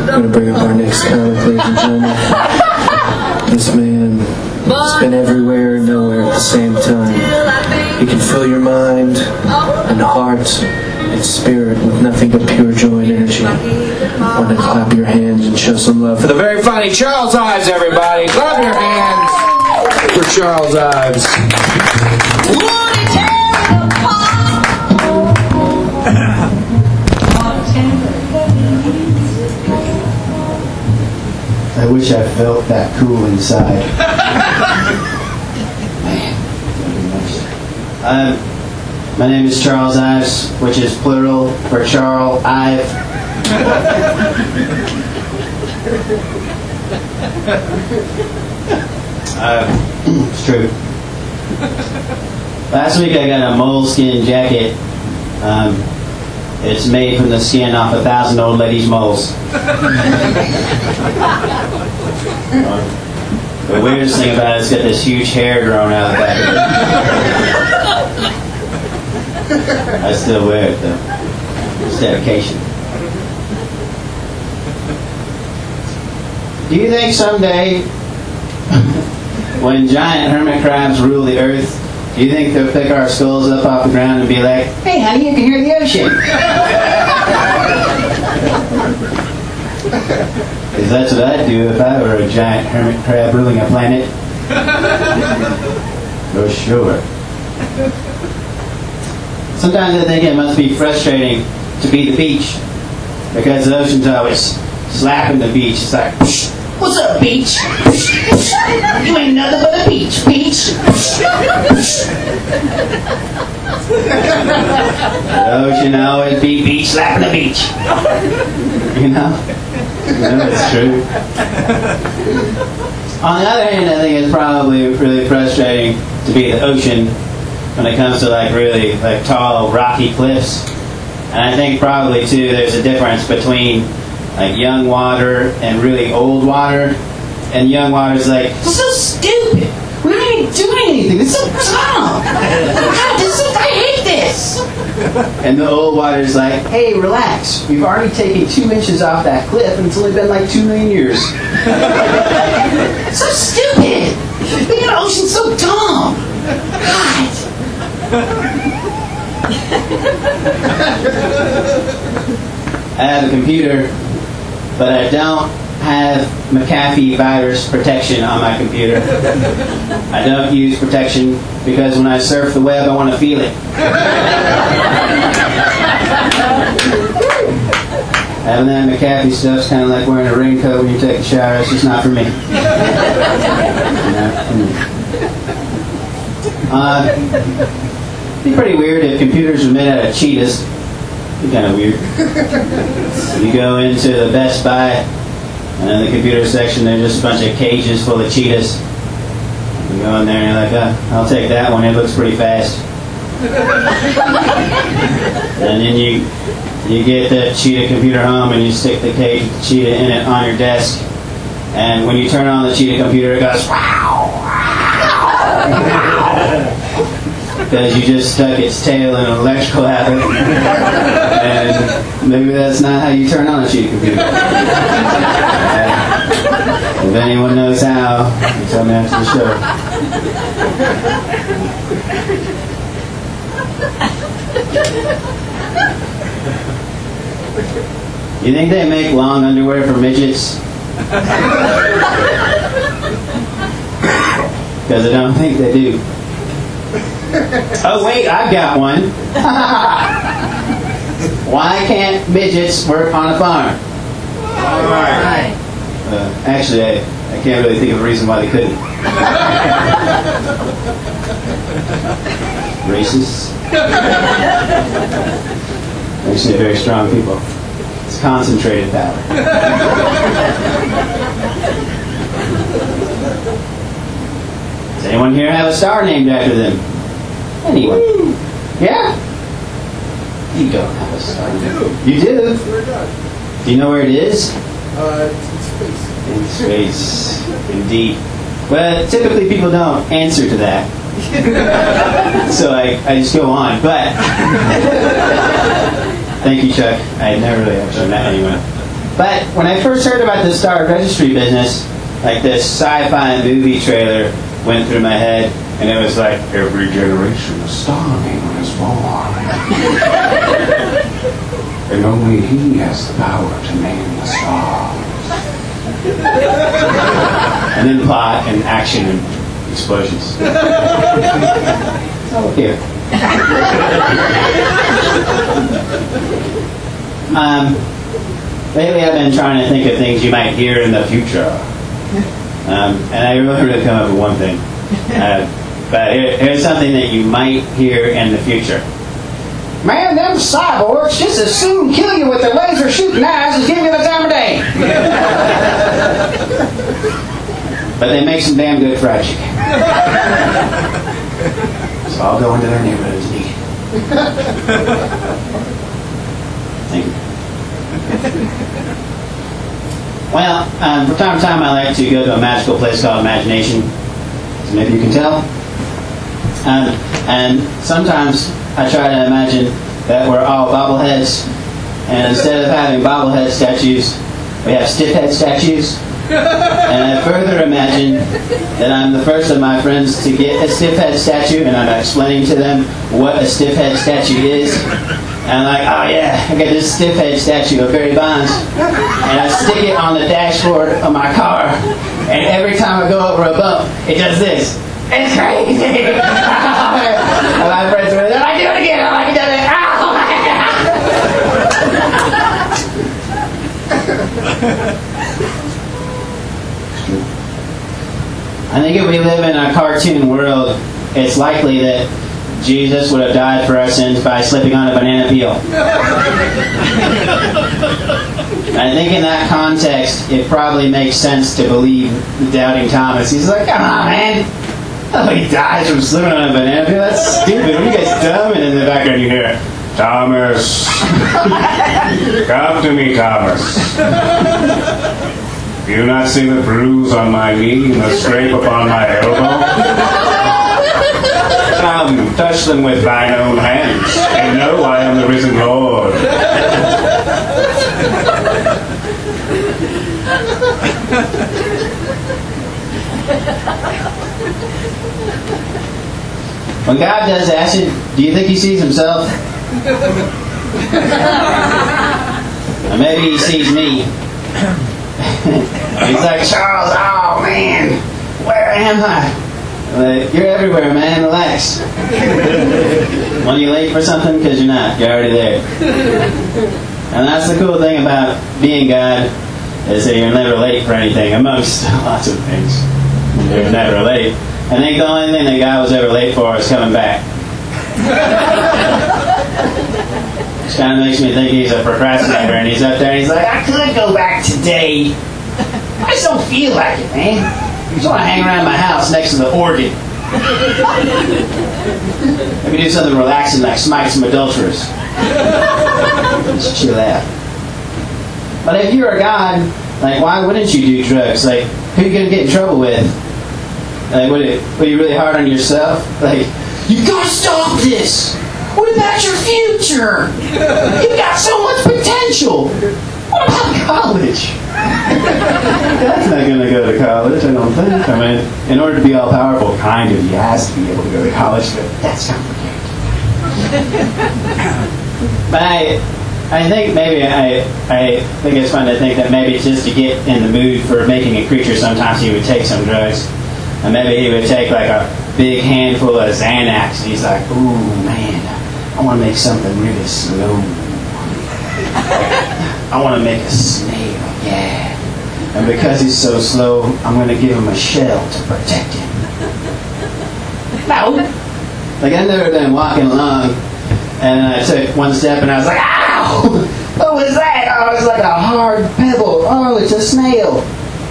going to bring up our next comic, ladies and gentlemen. This man has been everywhere and nowhere at the same time. He can fill your mind and heart and spirit with nothing but pure joy and energy. I want to clap your hands and show some love for the very funny Charles Ives, everybody. Clap your hands for Charles Ives. I wish I felt that cool inside. My name is Charles Ives, which is plural for Charles Ive. It's true. Last week I got a moleskin jacket. It's made from the skin off 1,000 old ladies' moles. The weirdest thing about it is it's got this huge hair growing out of the back of it. I still wear it though. It's dedication. Do you think someday, when giant hermit crabs rule the earth, do you think they'll pick our skulls up off the ground and be like, "Hey honey, you can hear the ocean"? Because that's what I'd do if I were a giant hermit crab ruling a planet. For sure. Sometimes I think it must be frustrating to be the beach, because the ocean's always slapping the beach. It's like, "What's up, beach? You ain't nothing but a beach, beach." The ocean always be beach slapping the beach. You know? It's true. On the other hand, I think it's probably really frustrating to be the ocean when it comes to really tall, rocky cliffs. And I think probably too there's a difference between young water and really old water. And young water's like, "This is so stupid. We don't even do anything. This is so dumb. I hate this." And the old water's like, "Hey, relax. We've already taken 2 inches off that cliff and it's only been 2 million years." So stupid. Being an ocean's so dumb. God. I have a computer, but I don't have McAfee virus protection on my computer. I don't use protection because when I surf the web, I want to feel it. Having that McAfee stuff's kind of like wearing a raincoat when you take a shower. It's just not for me. It'd be pretty weird if computers were made out of cheetahs. It'd be kind of weird. You go into the Best Buy, and in the computer section, there's just a bunch of cages full of cheetahs. You go in there and you're like, "I'll take that one. It looks pretty fast." And then you get the cheetah computer home and you stick the cage with the cheetah in it on your desk. And when you turn on the cheetah computer, it goes, "Wow, wow." Because you just stuck its tail in an electrical outlet. And maybe that's not how you turn on a cheetah computer. If anyone knows how, you tell me after the show. You think they make long underwear for midgets? Because I don't think they do. Oh wait, I've got one. Why can't midgets work on a farm? Alright. Actually, I can't really think of a reason why they couldn't. Racists? Actually, very strong people. It's concentrated power. Does anyone here have a star named after them? Anyone? Yeah? You don't have a star. You do? Do you know where it is? In space. Indeed. Well, typically people don't answer to that. So I just go on. But thank you, Chuck. I had never really actually met anyone But when I first heard about the Star Registry business, like this sci-fi movie trailer went through my head, and it was like, every generation a starman is born. And only he has the power to name the stars. And then plot and action and explosions. Oh, here. Lately I've been trying to think of things you might hear in the future. And I really come up with one thing. But here's something that you might hear in the future. Man, them cyborgs just as soon kill you with their laser shooting eyes as give you the time of day. But they make some damn good fried chicken. So I'll go into their neighborhoods and eat it. Thank you. Well, from time to time I like to go to a magical place called Imagination. So maybe you can tell. And sometimes I try to imagine that we're all bobbleheads, and instead of having bobblehead statues, we have stiff-head statues. And I further imagine that I'm the first of my friends to get a stiff-head statue, and I'm explaining to them what a stiff-head statue is. And I'm like, oh yeah, I got this stiff-head statue of Barry Bonds, and I stick it on the dashboard of my car, and every time I go over a bump, it does this. It's crazy! And my friends are like, I do it again! I like it, does it! Ow! I think if we live in a cartoon world, it's likely that Jesus would have died for our sins by slipping on a banana peel. I think in that context, it probably makes sense to believe Doubting Thomas. He's like, come on, man! Oh, he dies from slipping on a banana peel? That's stupid. What are you guys dumb? And in the background you hear, Thomas. Come to me, Thomas. Do you not see the bruise on my knee and the scrape upon my elbow? Come, touch them with thine own hands, and know I am the risen Lord. When God does acid, do you think he sees himself? Or maybe he sees me. He's like, Charles, oh man, where am I? Like, you're everywhere, man, relax. When you're late for something, because you're not, you're already there. And that's the cool thing about being God, is that you're never late for anything, amongst lots of things. You're never late. I think the only thing that God was ever late for is coming back. Which kind of makes me think he's a procrastinator, and he's up there and he's like, I could go back today. I just don't feel like it, man. I just want to hang around my house next to the organ. Maybe do something relaxing like smite some adulterers. Just chill out. But if you're a God, like, why wouldn't you do drugs? Like, who are you going to get in trouble with? Like, were you really hard on yourself? Like, you gotta stop this! What about your future? You've got so much potential! What about college? That's not gonna go to college, I don't think. I mean, in order to be all powerful, kind of, he has to be able to go to college, but that's complicated. But I think maybe I think it's fun to think that maybe just to get in the mood for making a creature, sometimes he would take some drugs. And maybe he would take like a big handful of Xanax, and he's like, ooh, man, I want to make something really slow. I want to make a snail, yeah. And because he's so slow, I'm going to give him a shell to protect him. No. Like, I've never been walking along, and I took one step, and I was like, ow! What was that? Oh, it's like a hard pebble. Oh, it's a snail.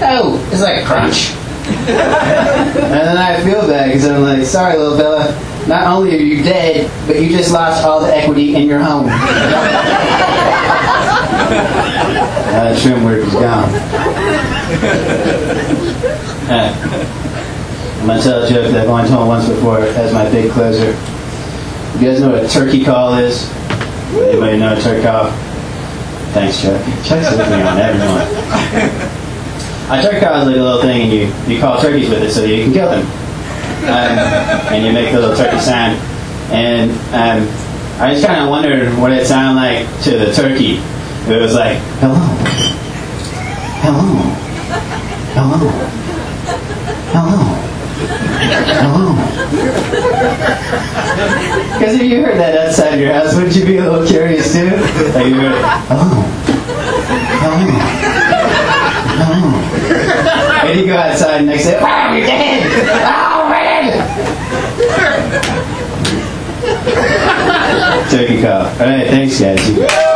Oh, it's like a crunch. And then I feel bad because I'm like, sorry, little fella. Not only are you dead, but you just lost all the equity in your home. That trim work is gone. I'm going to tell a joke that I've only told once before as my big closer. You guys know what a turkey call is? Anybody know a turkey call? Thanks, Chuck. Chuck's with me on every one. A turkey call is like a little thing, and you call turkeys with it so you can kill them. And you make a little turkey sound. And I just kind of wondered what it sounded like to the turkey. It was like, hello, hello, hello, hello, hello. Because if you heard that outside your house, wouldn't you be a little curious too? Like you heard, hello, hello, hello. And you go outside and next day, wow, you're dead! Oh, man! Turkey call. Alright, thanks guys.